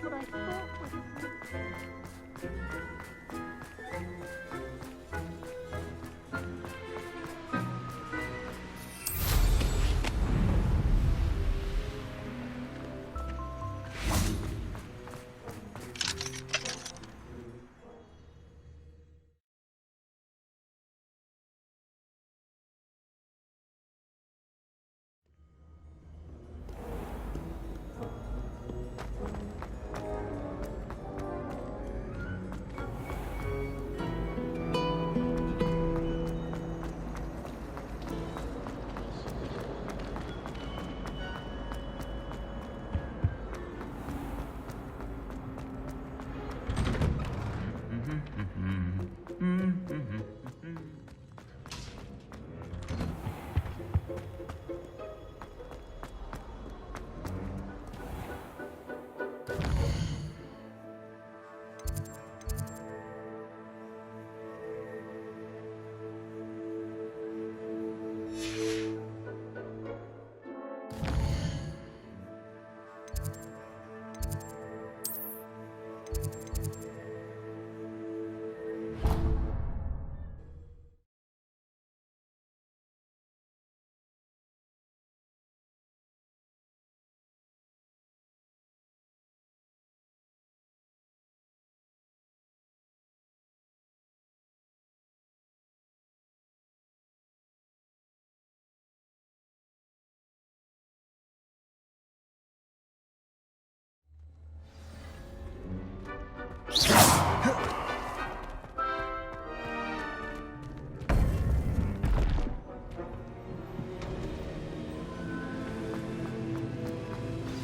But I thought with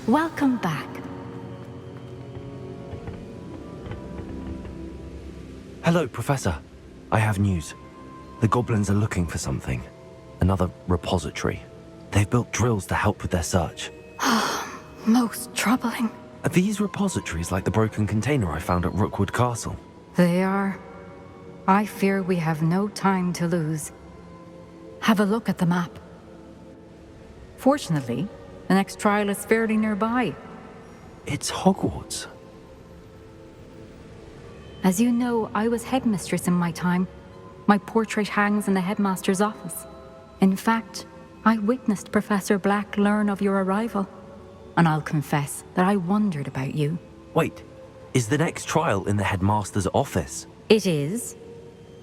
Welcome back. Hello, Professor. I have news. The goblins are looking for something. Another repository. They've built drills to help with their search. Most troubling. Are these repositories like the broken container I found at Rookwood Castle? They are. I fear we have no time to lose. Have a look at the map. Fortunately, the next trial is fairly nearby. It's Hogwarts. As you know, I was headmistress in my time. My portrait hangs in the headmaster's office. In fact, I witnessed Professor Black learn of your arrival. And I'll confess that I wondered about you. Wait, is the next trial in the headmaster's office? It is.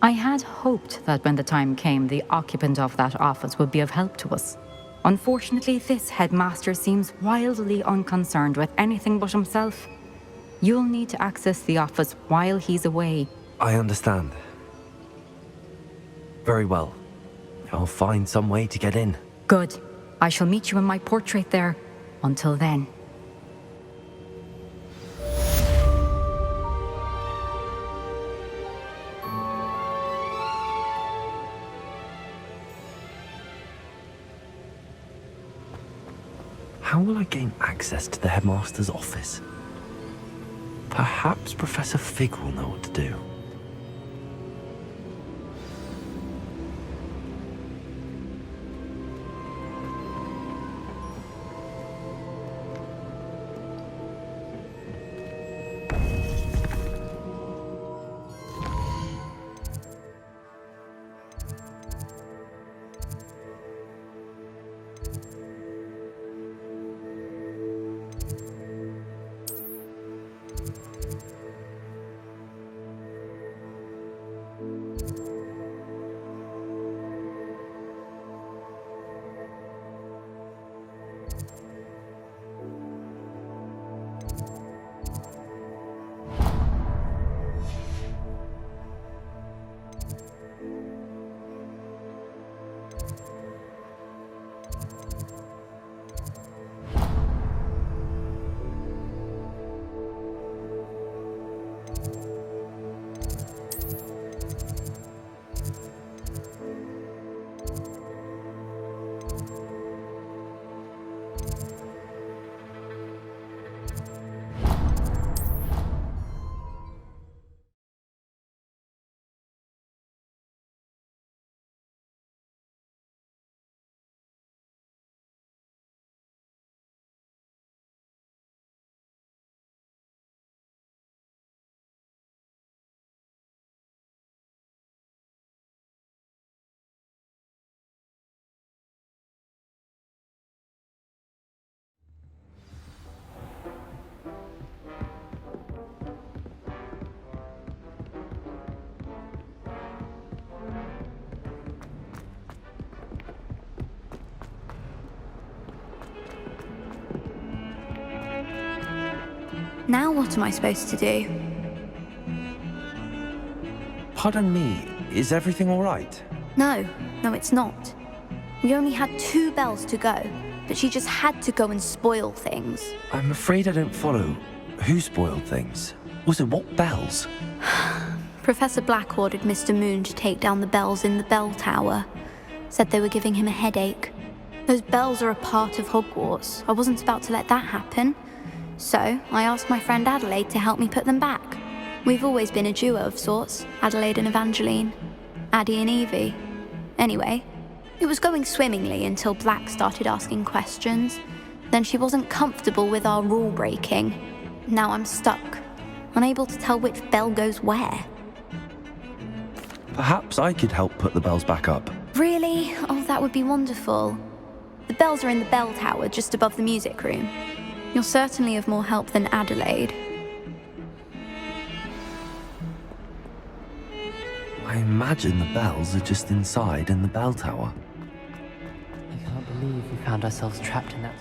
I had hoped that when the time came, the occupant of that office would be of help to us. Unfortunately, this headmaster seems wildly unconcerned with anything but himself. You'll need to access the office while he's away. I understand. Very well. I'll find some way to get in. Good. I shall meet you in my portrait there. Until then. How will I gain access to the headmaster's office? Perhaps Professor Fig will know what to do. Now what am I supposed to do? Pardon me, is everything all right? No, it's not. We only had 2 bells to go, but she just had to go and spoil things. I'm afraid I don't follow. Who spoiled things? Also, what bells? Professor Black ordered Mr. Moon to take down the bells in the bell tower. Said they were giving him a headache. Those bells are a part of Hogwarts. I wasn't about to let that happen. So, I asked my friend Adelaide to help me put them back. We've always been a duo of sorts, Adelaide and Evangeline. Addie and Evie. Anyway, it was going swimmingly until Black started asking questions. Then she wasn't comfortable with our rule breaking. Now I'm stuck, unable to tell which bell goes where. Perhaps I could help put the bells back up. Really? Oh, that would be wonderful. The bells are in the bell tower just above the music room. You're certainly of more help than Adelaide. I imagine the bells are just inside in the bell tower. I can't believe we found ourselves trapped in that.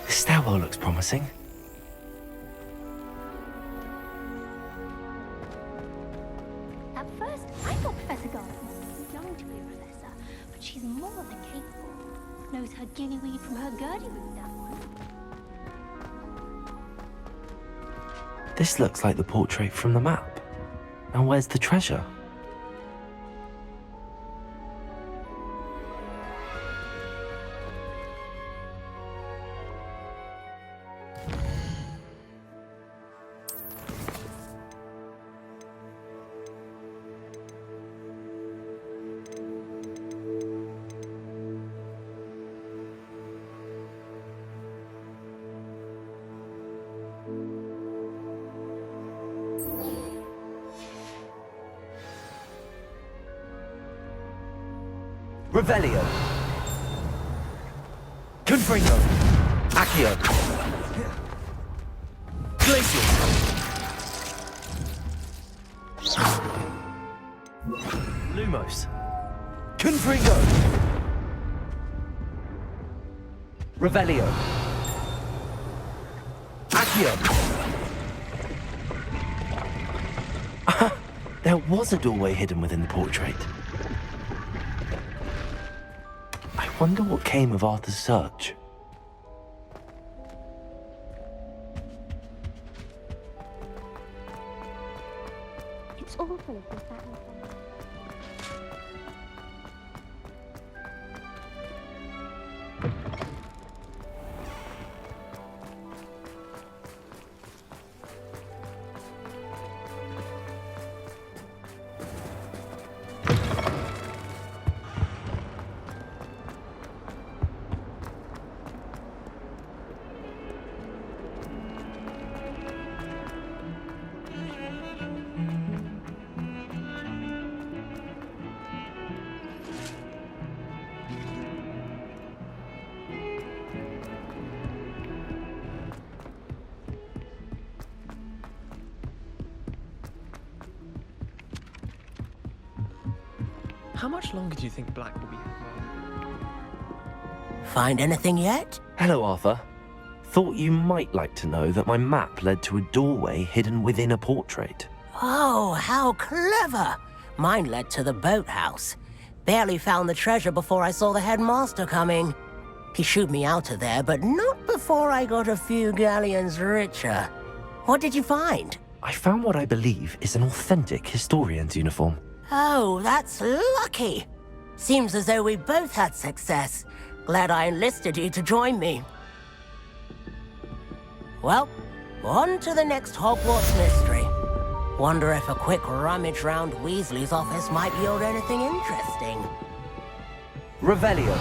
This stairwell looks promising. At first, I thought Professor Garlick must be too young to be a professor, but she's more than capable. Knows her gillyweed from her gurdyweed, that one. This looks like the portrait from the map. And where's the treasure? Revelio. Confringo. Accio. Glacius. Lumos. Confringo. Revelio. Accio. There was a doorway hidden within the portrait. I wonder what came of Arthur's search. It's awful if that was How much longer do you think Black will be? Find anything yet? Hello, Arthur. Thought you might like to know that my map led to a doorway hidden within a portrait. Oh, how clever! Mine led to the boathouse. Barely found the treasure before I saw the headmaster coming. He shooed me out of there, but not before I got a few galleons richer. What did you find? I found what I believe is an authentic historian's uniform. Oh, that's lucky. Seems as though we both had success. Glad I enlisted you to join me. Well, on to the next Hogwarts mystery. Wonder if a quick rummage round Weasley's office might yield anything interesting. Revelio.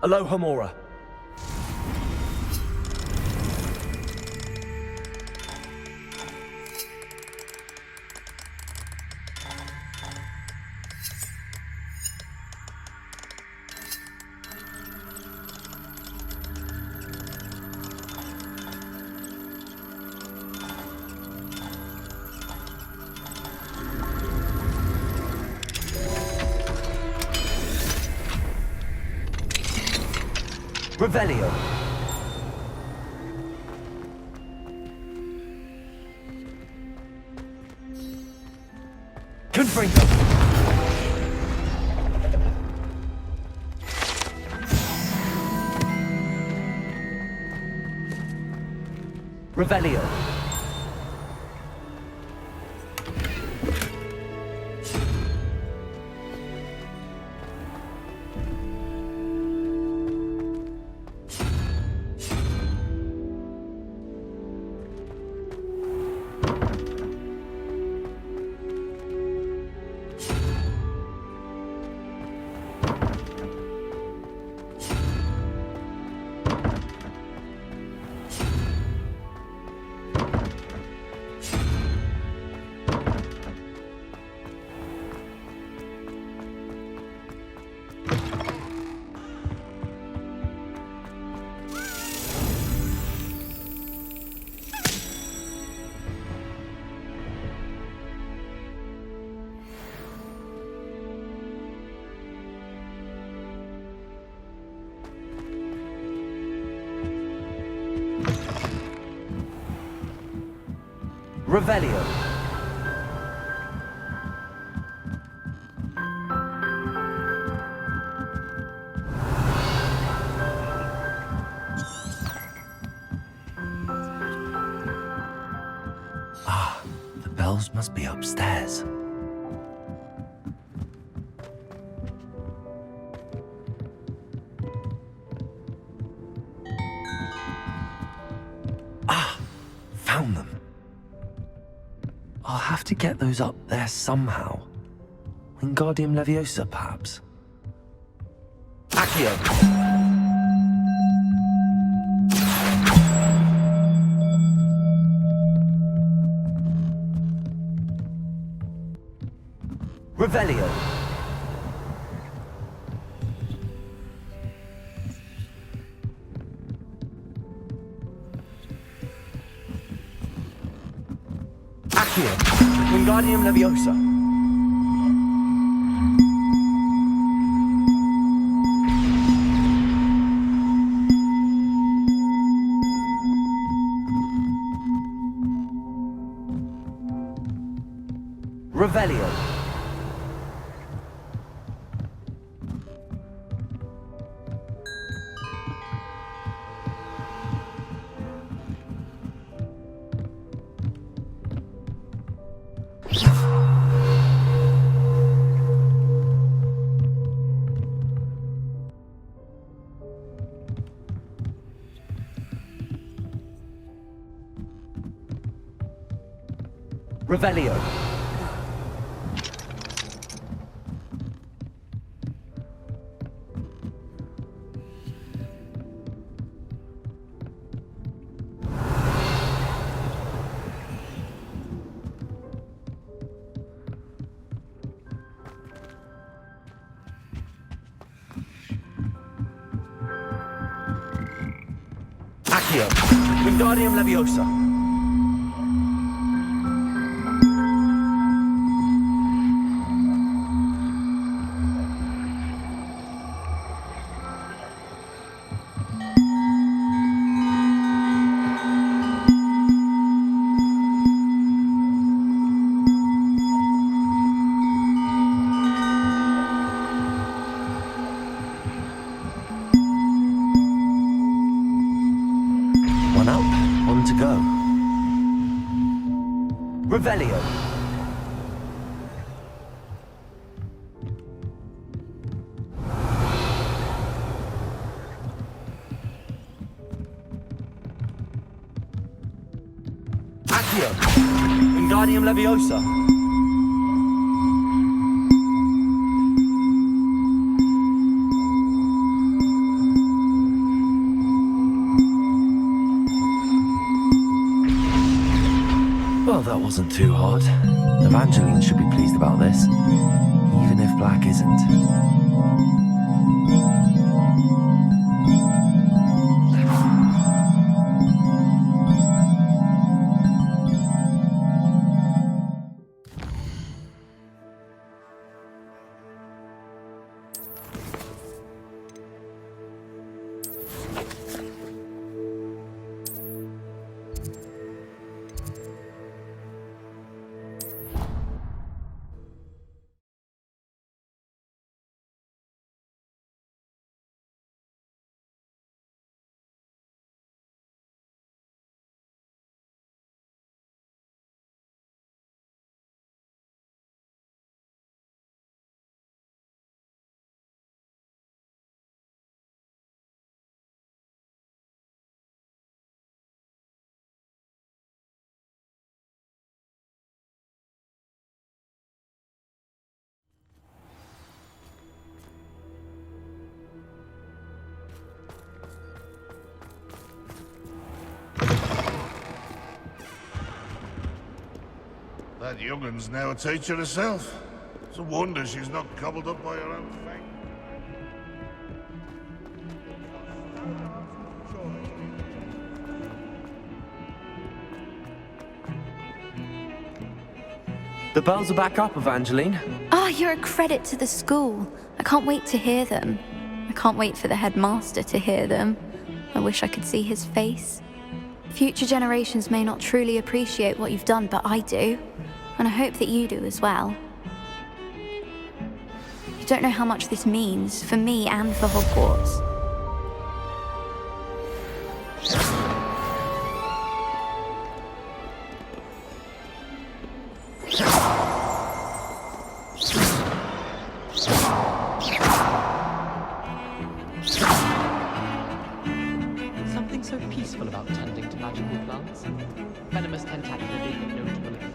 Aloha Mora. Revelio. Confringo. Revelio. Revelio. Ah, the bells must be upstairs. Ah, found them. I'll have to get those up there somehow. Wingardium Leviosa, perhaps. Accio! Revelio! Accio! Wingardium Leviosa! Revelio. Revelio. Accio. Wingardium Leviosa. One up, one to go. Revelio. Accio. Wingardium Leviosa. what? Evangeline should be pleased about this, even if Black isn't. That young'un's now a teacher herself. It's a wonder she's not gobbled up by her own fate. The bells are back up, Evangeline. Ah, you're a credit to the school. I can't wait to hear them. I can't wait for the headmaster to hear them. I wish I could see his face. Future generations may not truly appreciate what you've done, but I do. And I hope that you do as well. You don't know how much this means for me and for Hogwarts. Something so peaceful about tending to magical plants. Venomous tentacular being a notable exception.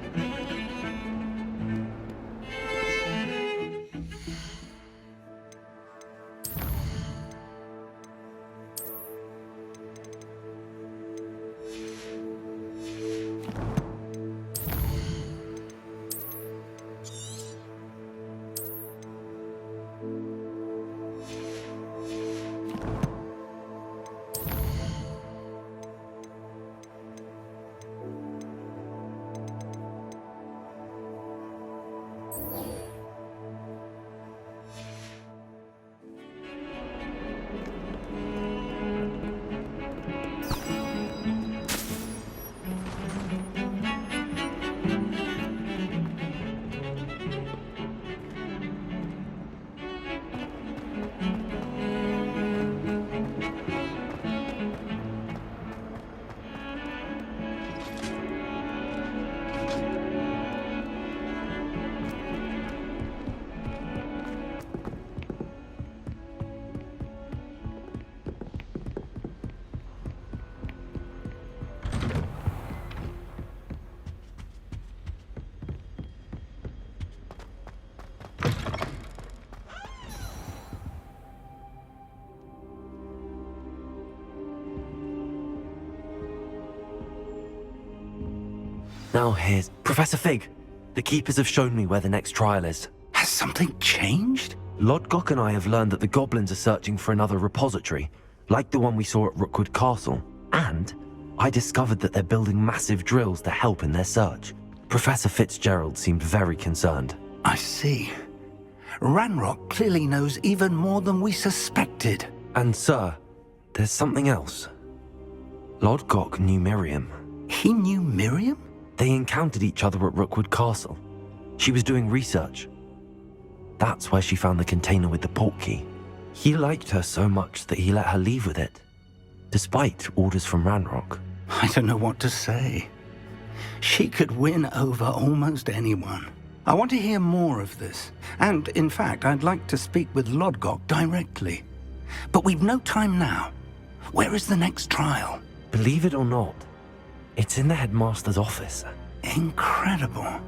Now here's Professor Fig. The Keepers have shown me where the next trial is. Has something changed? Lodgok and I have learned that the goblins are searching for another repository, like the one we saw at Rookwood Castle. And I discovered that they're building massive drills to help in their search. Professor Fitzgerald seemed very concerned. I see. Ranrock clearly knows even more than we suspected. And sir, there's something else. Lodgok knew Miriam. He knew Miriam? They encountered each other at Rookwood Castle. She was doing research. That's where she found the container with the portkey. He liked her so much that he let her leave with it, despite orders from Ranrock. I don't know what to say. She could win over almost anyone. I want to hear more of this. And, in fact, I'd like to speak with Lodgok directly. But we've no time now. Where is the next trial? Believe it or not, it's in the headmaster's office. Incredible.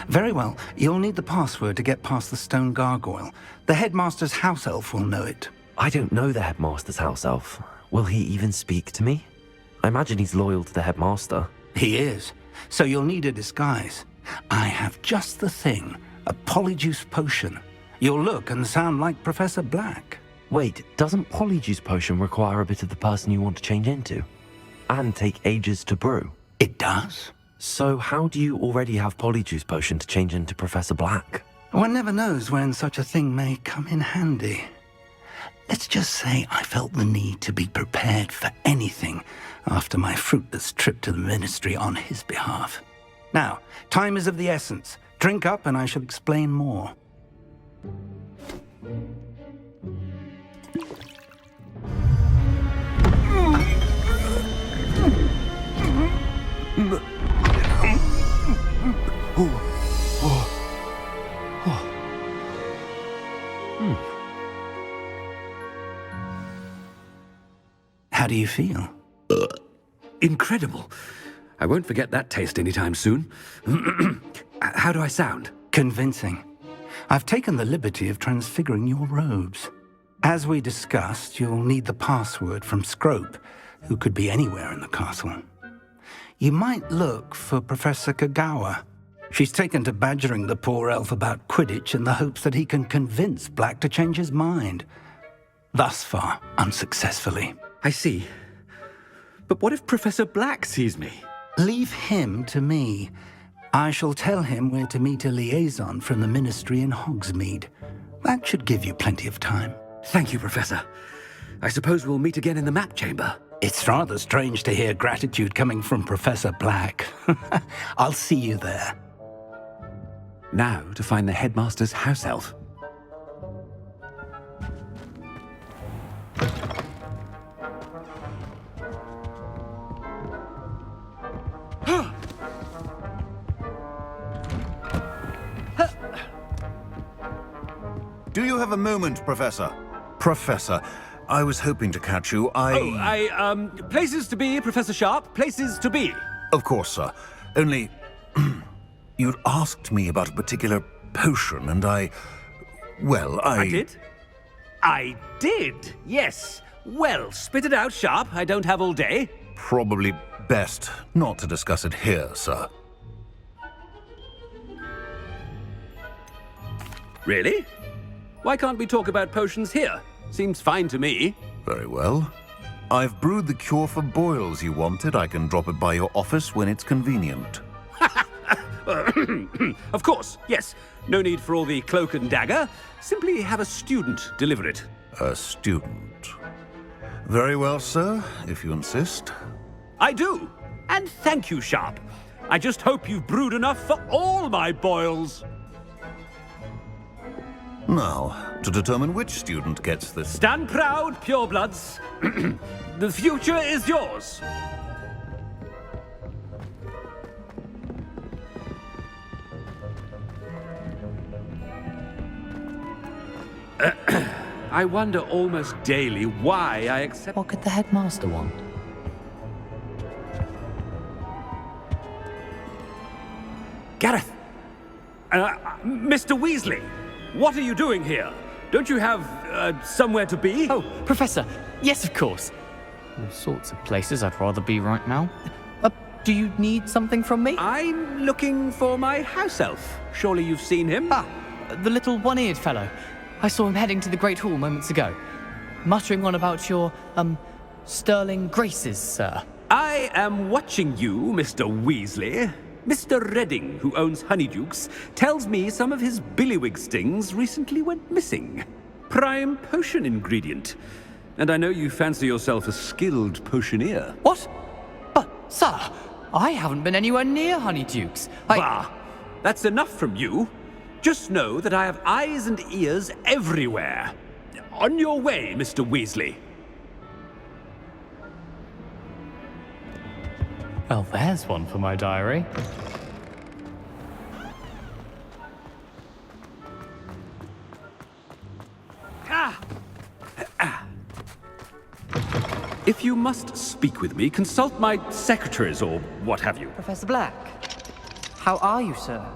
Very well, you'll need the password to get past the stone gargoyle. The headmaster's house elf will know it. I don't know the headmaster's house elf. Will he even speak to me? I imagine he's loyal to the headmaster. He is. So you'll need a disguise. I have just the thing, a polyjuice potion. You'll look and sound like Professor Black. Wait, doesn't Polyjuice Potion require a bit of the person you want to change into? And take ages to brew? It does? So how do you already have Polyjuice Potion to change into Professor Black? One never knows when such a thing may come in handy. Let's just say I felt the need to be prepared for anything after my fruitless trip to the Ministry on his behalf. Now, time is of the essence. Drink up and I shall explain more. How do you feel? Incredible. I won't forget that taste anytime soon. How do I sound? Convincing. I've taken the liberty of transfiguring your robes. As we discussed, you'll need the password from Scrope, who could be anywhere in the castle. You might look for Professor Kagawa. She's taken to badgering the poor elf about Quidditch in the hopes that he can convince Black to change his mind. Thus far, unsuccessfully. I see. But what if Professor Black sees me? Leave him to me. I shall tell him where to meet a liaison from the Ministry in Hogsmeade. That should give you plenty of time. Thank you, Professor. I suppose we'll meet again in the map chamber. It's rather strange to hear gratitude coming from Professor Black. I'll see you there. Now to find the headmaster's house elf. Do you have a moment, Professor? Professor, I was hoping to catch you. Places to be, Professor Sharp. Places to be. Of course, sir. Only, you'd asked me about a particular potion, and I did? I did, yes. Well, spit it out, Sharp. I don't have all day. Probably best not to discuss it here, sir. Really? Why can't we talk about potions here? Seems fine to me. Very well. I've brewed the cure for boils you wanted. I can drop it by your office when it's convenient. Of course, yes. No need for all the cloak and dagger. Simply have a student deliver it. A student. Very well, sir, if you insist. I do. And thank you, Sharp. I just hope you've brewed enough for all my boils. Now, to determine which student gets this... Stand proud, purebloods. The future is yours. I wonder almost daily why I accept... What could the headmaster want? Gareth! Mr. Weasley! What are you doing here? Don't you have, somewhere to be? Oh, Professor. Yes, of course. All sorts of places I'd rather be right now. Do you need something from me? I'm looking for my house elf. Surely you've seen him? Ah, the little one-eared fellow. I saw him heading to the Great Hall moments ago. Muttering on about your, sterling graces, sir. I am watching you, Mr. Weasley. Mr. Redding, who owns Honeydukes, tells me some of his billywig stings recently went missing. Prime potion ingredient. And I know you fancy yourself a skilled potioneer. What? But, sir, I haven't been anywhere near Honeydukes. Bah! That's enough from you. Just know that I have eyes and ears everywhere. On your way, Mr. Weasley. Well, there's one for my diary. If you must speak with me, consult my secretaries or what have you. Professor Black, how are you, sir?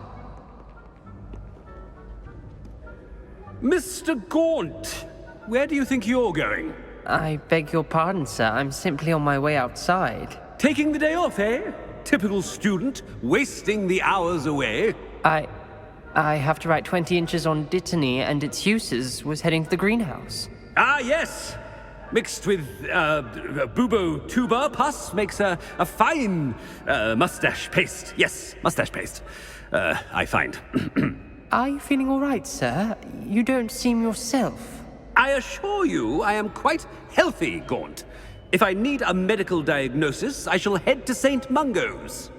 Mr. Gaunt, where do you think you're going? I beg your pardon, sir. I'm simply on my way outside. Taking the day off, eh? typical student, wasting the hours away. I have to write 20 inches on Dittany and its uses was heading to the greenhouse. Ah, yes! Mixed with bubo tuber pus makes a fine mustache paste. Yes, mustache paste. I find. Are you feeling all right, sir? You don't seem yourself. I assure you I am quite healthy, Gaunt. If I need a medical diagnosis, I shall head to St. Mungo's.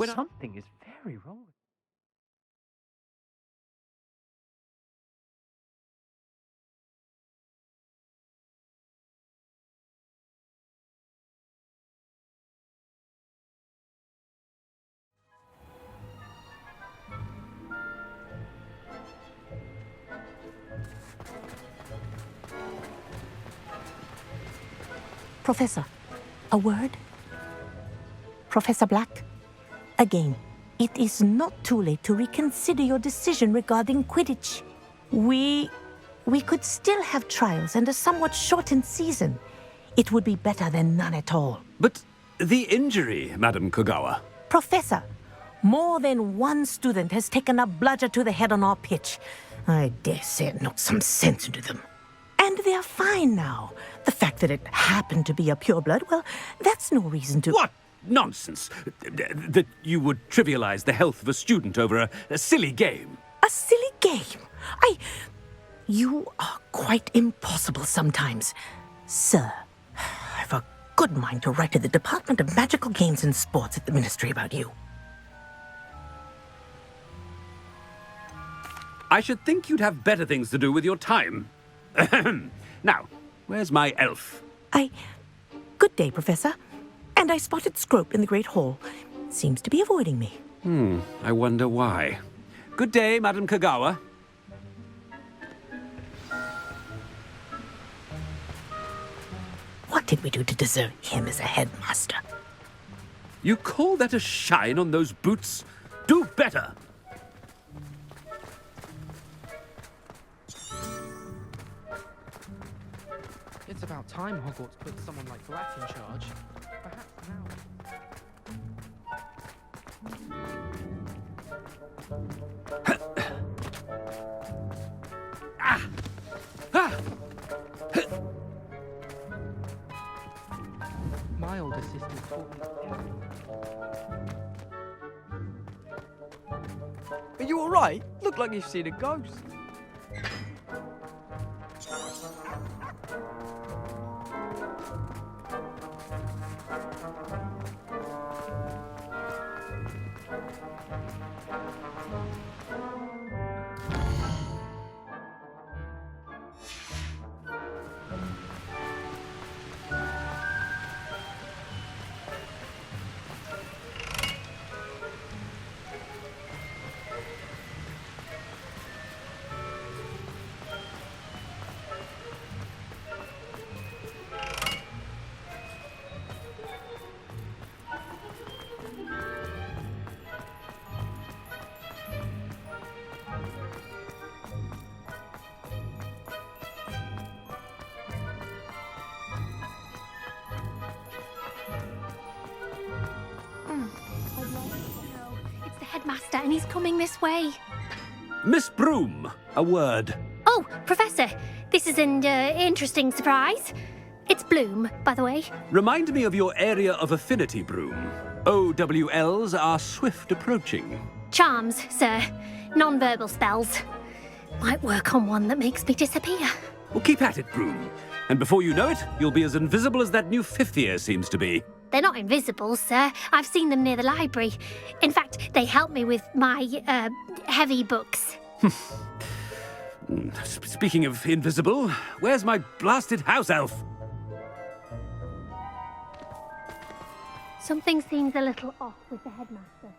Something is very wrong. Professor, a word? Professor Black? Again, it is not too late to reconsider your decision regarding Quidditch. We could still have trials and a somewhat shortened season. It would be better than none at all. But the injury, Madam Kogawa. Professor, more than one student has taken a bludger to the head on our pitch. I dare say it knocked some sense into them. And they're fine now. The fact that it happened to be a pureblood, well, that's no reason to... What nonsense! That you would trivialize the health of a student over a silly game. A silly game? You are quite impossible sometimes. Sir, I've a good mind to write to the Department of Magical Games and Sports at the Ministry about you. I should think you'd have better things to do with your time. Now, where's my elf? Good day, Professor. And I spotted Scrope in the Great Hall. Seems to be avoiding me. I wonder why. Good day, Madam Kogawa. What did we do to deserve him as a headmaster? You call that a shine on those boots? Do better! It's about time Hogwarts put someone like Black in charge. Perhaps now... My old assistant taught me everything. Are you alright? Look like you've seen a ghost. It's the headmaster, and he's coming this way. Miss Broom, a word. Oh, Professor, this is an interesting surprise. It's Bloom, by the way. Remind me of your area of affinity, Broom. OWLs are swift approaching. Charms, sir. Non-verbal spells. Might work on one that makes me disappear. Well, keep at it, Broom. And before you know it, you'll be as invisible as that new fifth year seems to be. They're not invisible, sir. I've seen them near the library. In fact, they help me with my, heavy books. Speaking of invisible, where's my blasted house elf? Something seems a little off with the headmaster.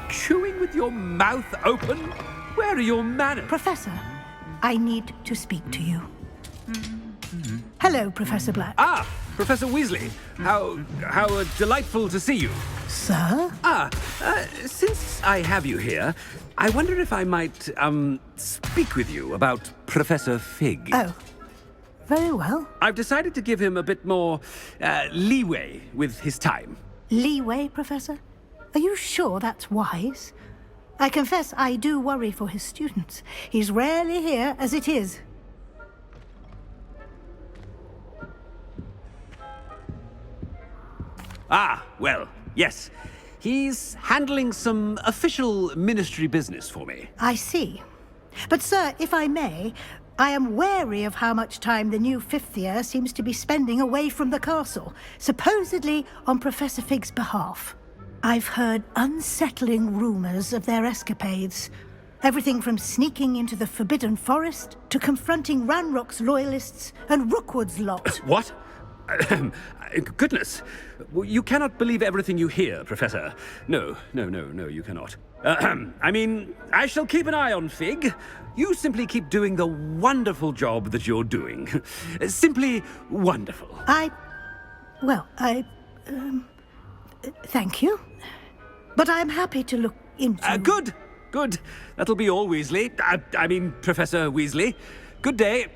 Chewing with your mouth open? Where are your manners? Professor, I need to speak to you. Hello, Professor Black. Ah, Professor Weasley. How delightful to see you. Sir? Since I have you here, I wonder if I might, speak with you about Professor Fig. Oh, very well. I've decided to give him a bit more, leeway with his time. Leeway, Professor? Are you sure that's wise? I confess I do worry for his students. He's rarely here as it is. Ah, well, yes. He's handling some official ministry business for me. I see. But, sir, if I may, I am wary of how much time the new fifth year seems to be spending away from the castle, supposedly on Professor Fig's behalf. I've heard unsettling rumors of their escapades. Everything from sneaking into the Forbidden Forest to confronting Ranrock's loyalists and Rookwood's lot. What? Goodness. You cannot believe everything you hear, Professor. No, you cannot. I mean, I shall keep an eye on Fig. You simply keep doing the wonderful job that you're doing. Simply wonderful. Thank you. But I'm happy to look into... Good. That'll be all, Weasley. I mean, Professor Weasley. Good day.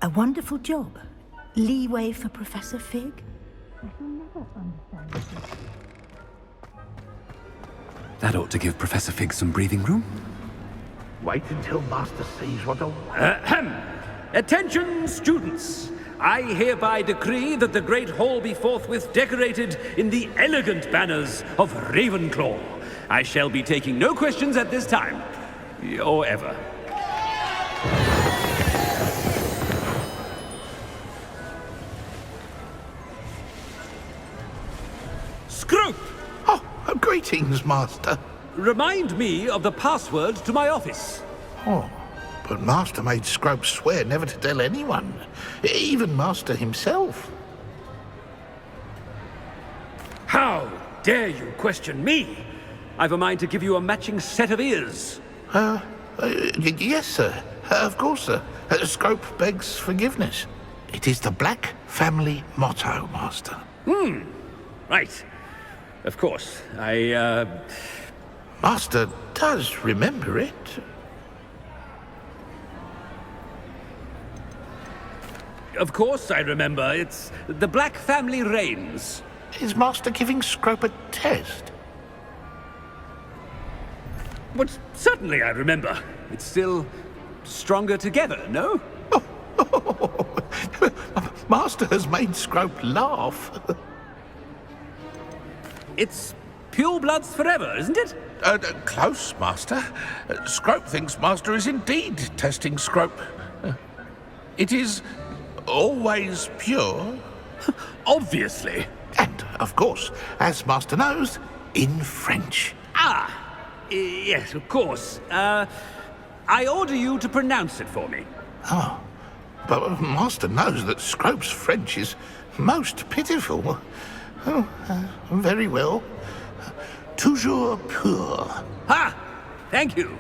A wonderful job. Leeway for Professor Fig. That ought to give Professor Fig some breathing room. Wait until Master sees what a... Attention, students! I hereby decree that the Great Hall be forthwith decorated in the elegant banners of Ravenclaw. I shall be taking no questions at this time. Or ever. Scrope! Oh, greetings, Master. Remind me of the password to my office. Oh, but Master made Scrope swear never to tell anyone, even Master himself. How dare you question me? I've a mind to give you a matching set of ears. Yes, sir. Of course, sir. Scrope begs forgiveness. It is the Black family motto, Master. Right. Of course. Master does remember it. Of course I remember. It's the Black family reigns. Is Master giving Scrope a test? But certainly I remember. It's still stronger together, no? Master has made Scrope laugh. It's pure bloods forever, isn't it? Close, Master. Scrope thinks Master is indeed testing Scrope. It is always pure. Obviously. And, of course, as Master knows, in French. Yes, of course. I order you to pronounce it for me. Oh, but Master knows that Scrope's French is most pitiful. Oh, very well. Toujours pur. Ha! Thank you.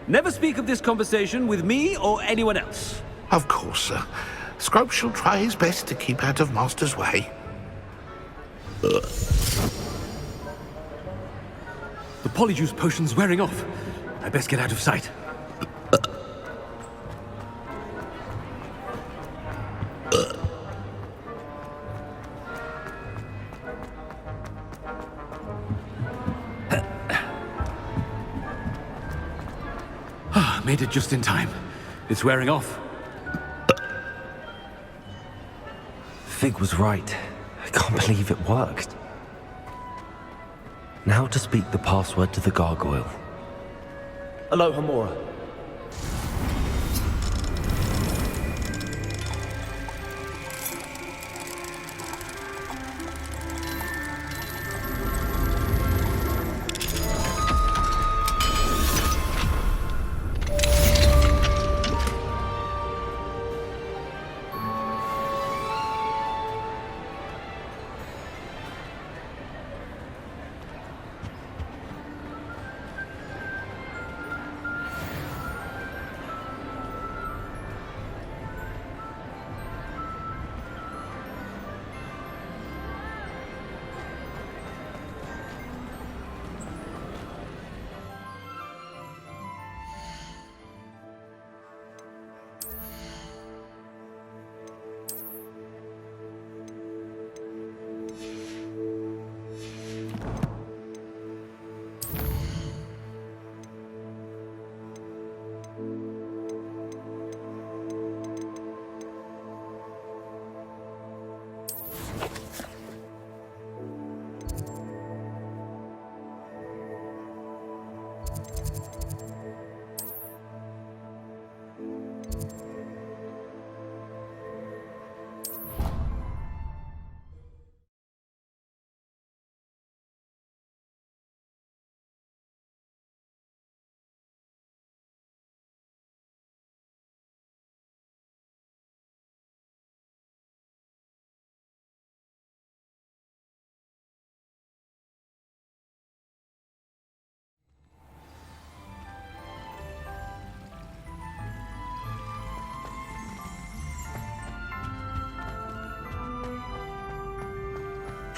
Never speak of this conversation with me or anyone else. Of course, sir. Scrope shall try his best to keep out of Master's way. The polyjuice potion's wearing off. I best get out of sight. Made it just in time. It's wearing off. Fig was right. I can't believe it worked. Now to speak the password to the gargoyle. Aloha Mora.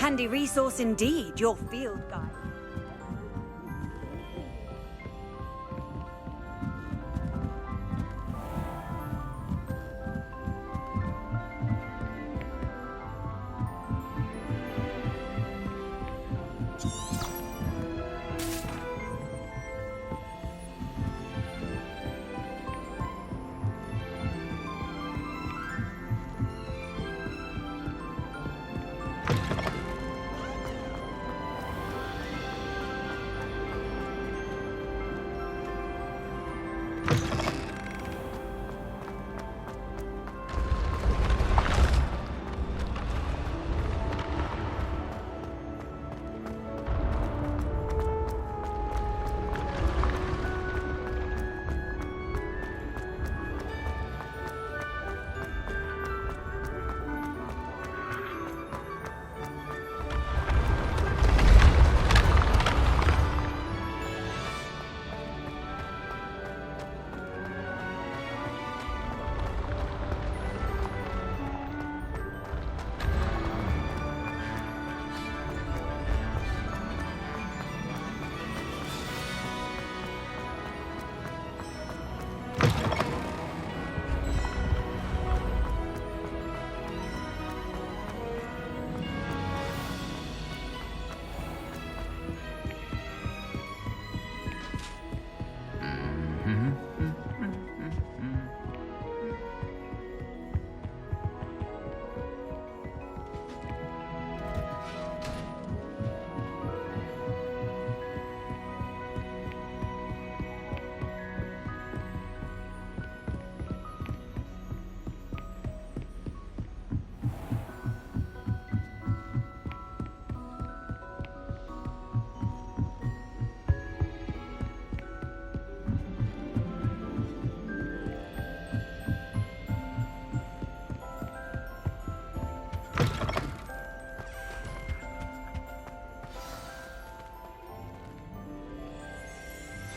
Handy resource indeed, your field guide.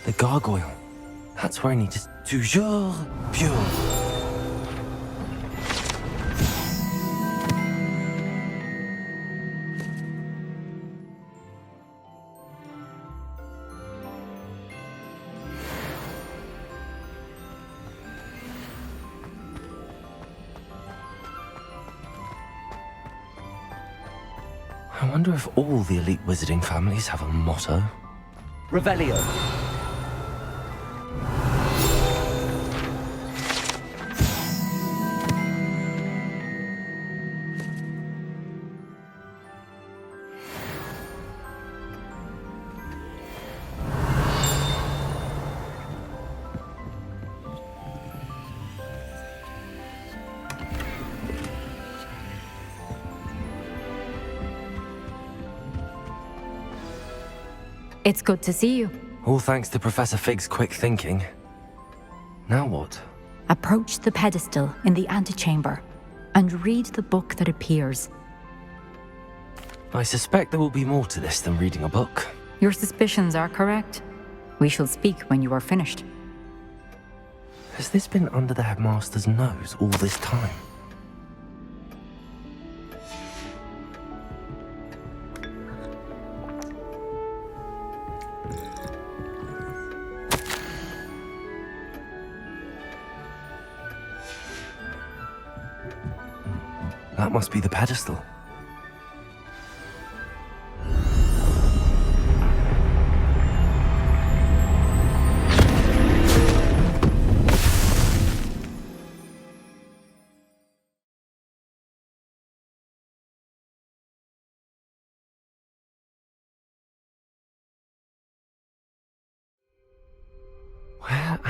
The gargoyle. That's where I need to... Toujours pure. I wonder if all the elite wizarding families have a motto. Revelio. It's good to see you. All thanks to Professor Fig's quick thinking. Now what? Approach the pedestal in the antechamber and read the book that appears. I suspect there will be more to this than reading a book. Your suspicions are correct. We shall speak when you are finished. Has this been under the headmaster's nose all this time? That must be the pedestal.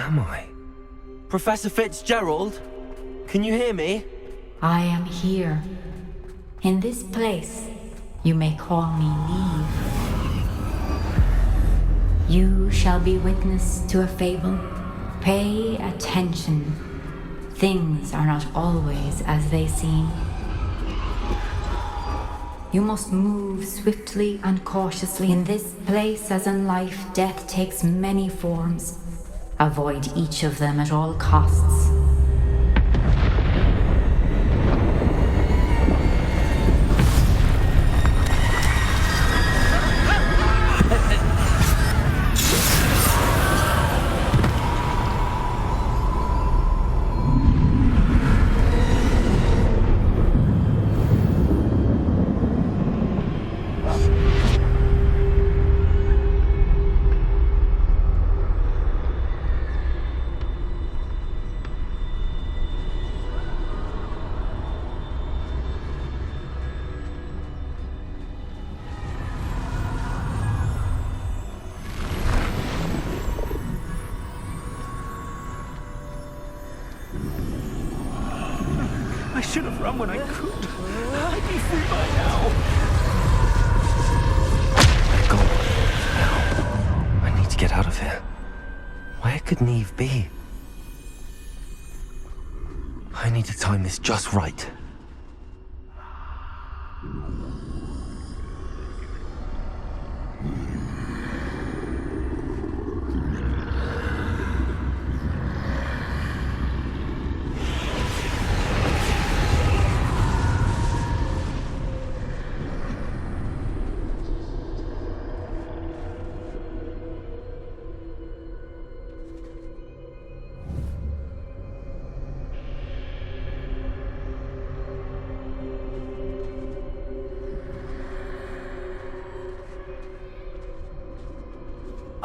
am I? Professor Fitzgerald? Can you hear me? I am here. In this place, you may call me Neve. You shall be witness to a fable. Pay attention. Things are not always as they seem. You must move swiftly and cautiously. In this place, as in life, death takes many forms. Avoid each of them at all costs. I should have run when I could. I'd be free by now. I need to get out of here. Where could Neve be? I need to time this just right.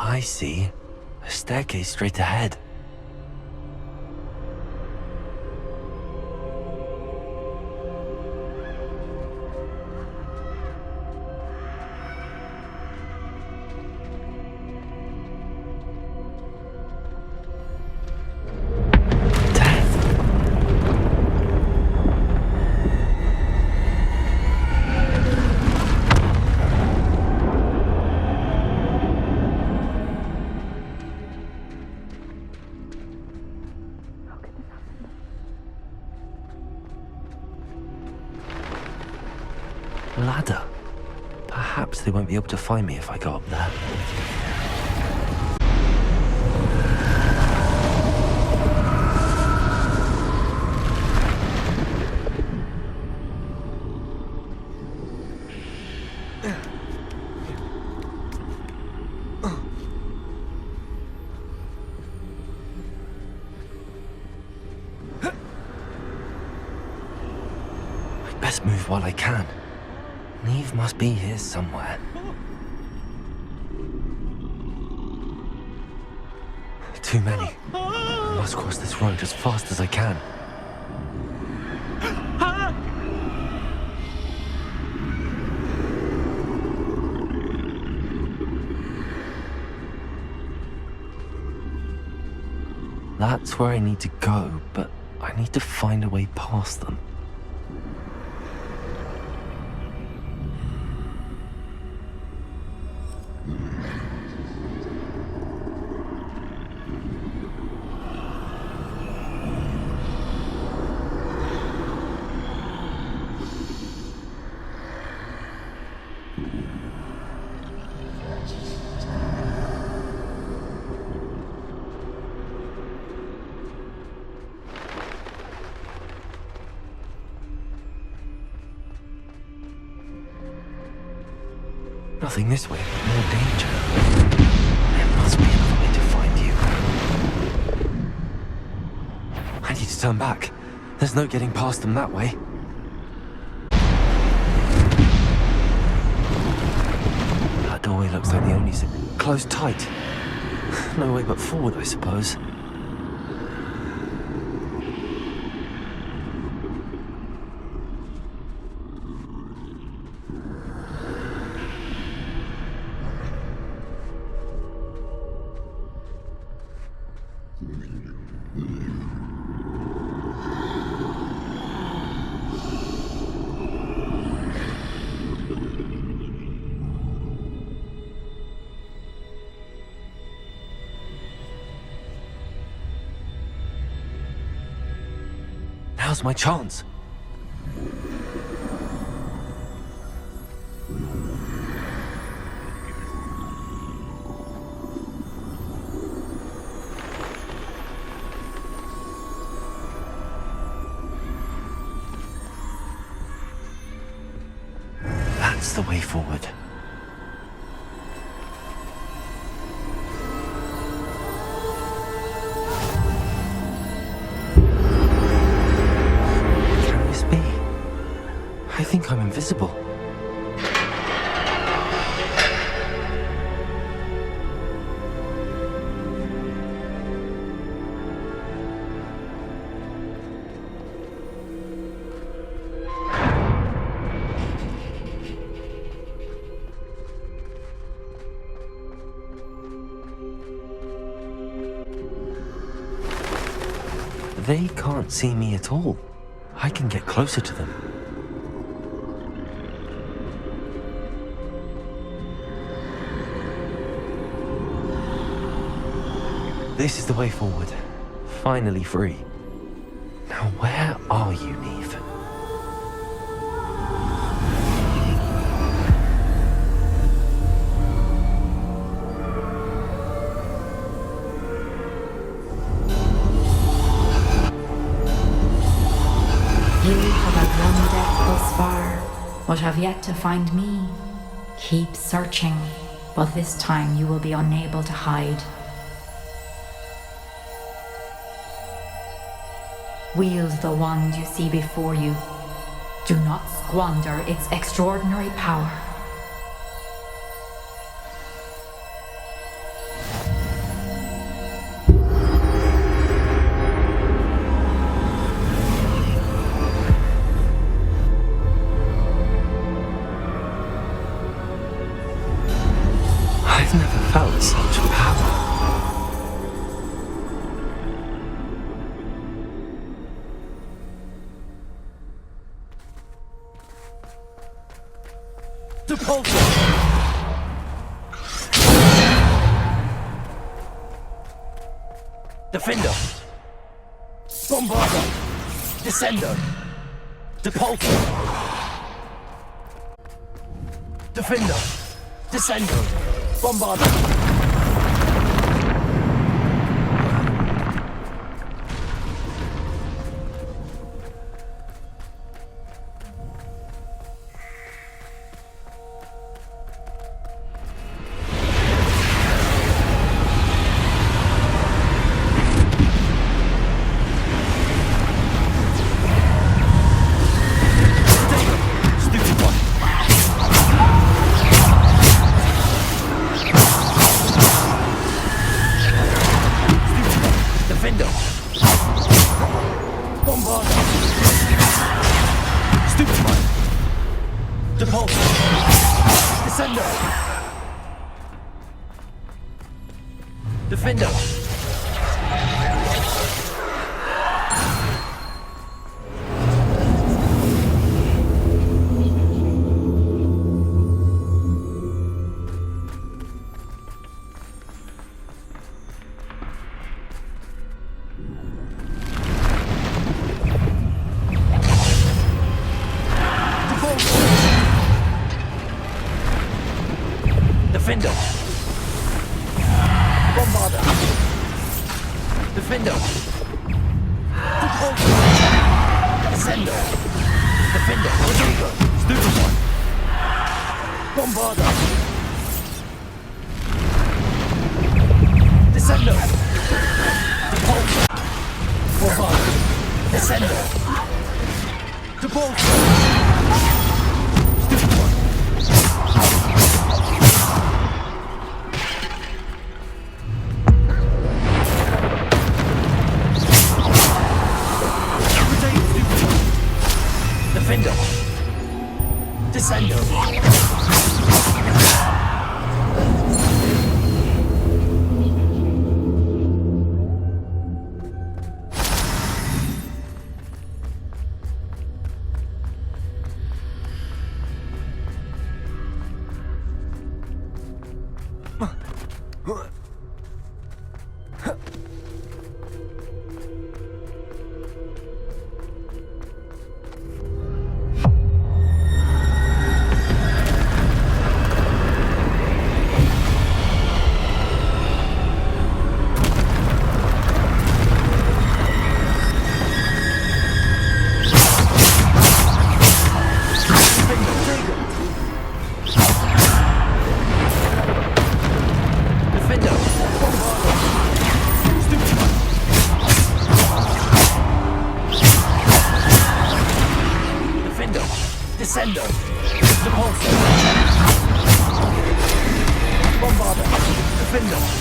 I see. A staircase straight ahead. Ladder. Perhaps they won't be able to find me if I go up there. I'd best move while I can. Neve must be here somewhere. Too many. I must cross this road as fast as I can. That's where I need to go, but I need to find a way past them. Nothing this way, more danger. There must be another way to find you. I need to turn back. There's no getting past them that way. That doorway looks like the only closed tight. No way but forward, I suppose. Now's my chance. That's the way forward. Can this be? I think I'm invisible. They can't see me at all. I can get closer to them. This is the way forward. Finally free. Now where are you, Neve? You have outrun death thus far, but have yet to find me. Keep searching, but this time you will be unable to hide. Wield the wand you see before you. Do not squander its extraordinary power. I've never felt such power. Depulso! Defender! Bombardo! Descendo! Depulso! Defender! Descendo! Bombardo! Defender! Defender! Bombarder! Defender! Descendo! Defender! Rodrigo! Stupefy! Bombarder! Descendo! Depulso! Bombarder! Descendo! Depulso! Stupefy! Defender! Descendo! Defender! Descender! Repulsor! Bombarder! Defender!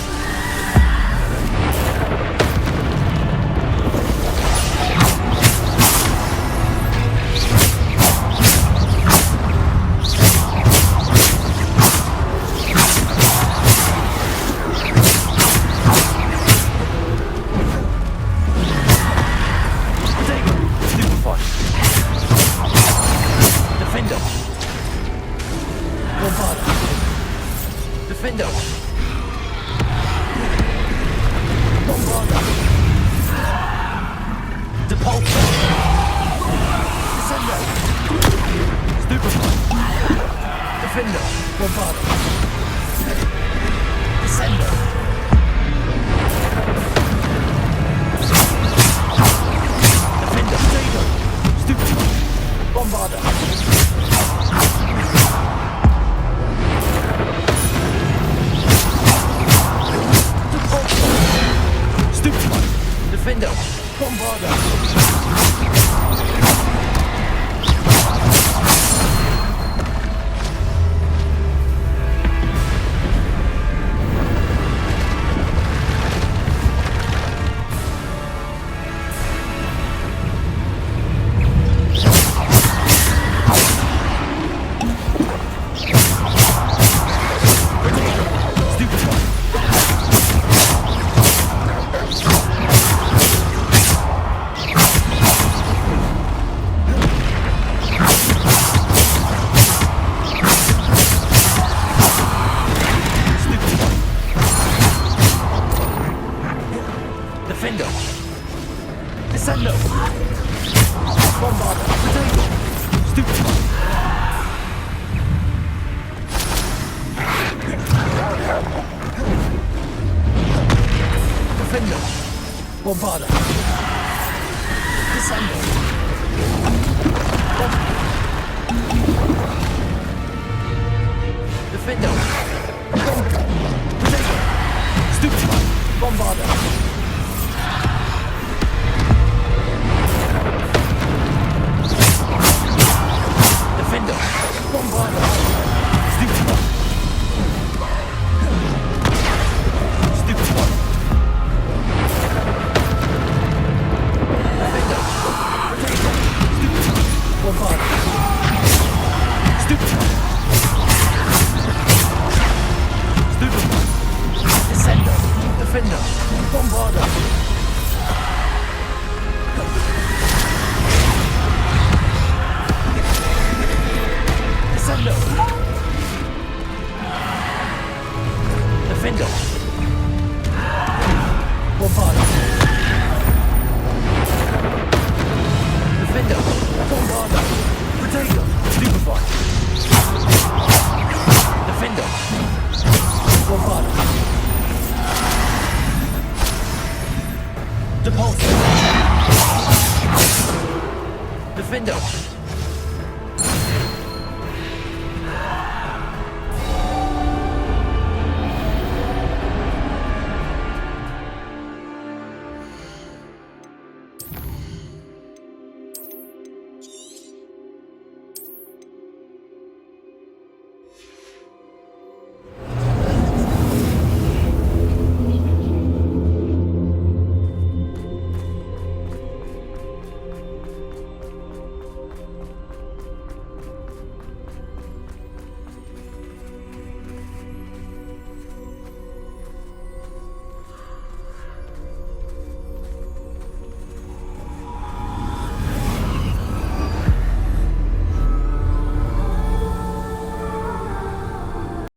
Bombarder. Descender. Defender. Stupid. Bombarder. Defender. Bombarder. Stupid. Stupid one. Bombarder. Stupid. Stupid. Descender. Defender. Bombarder.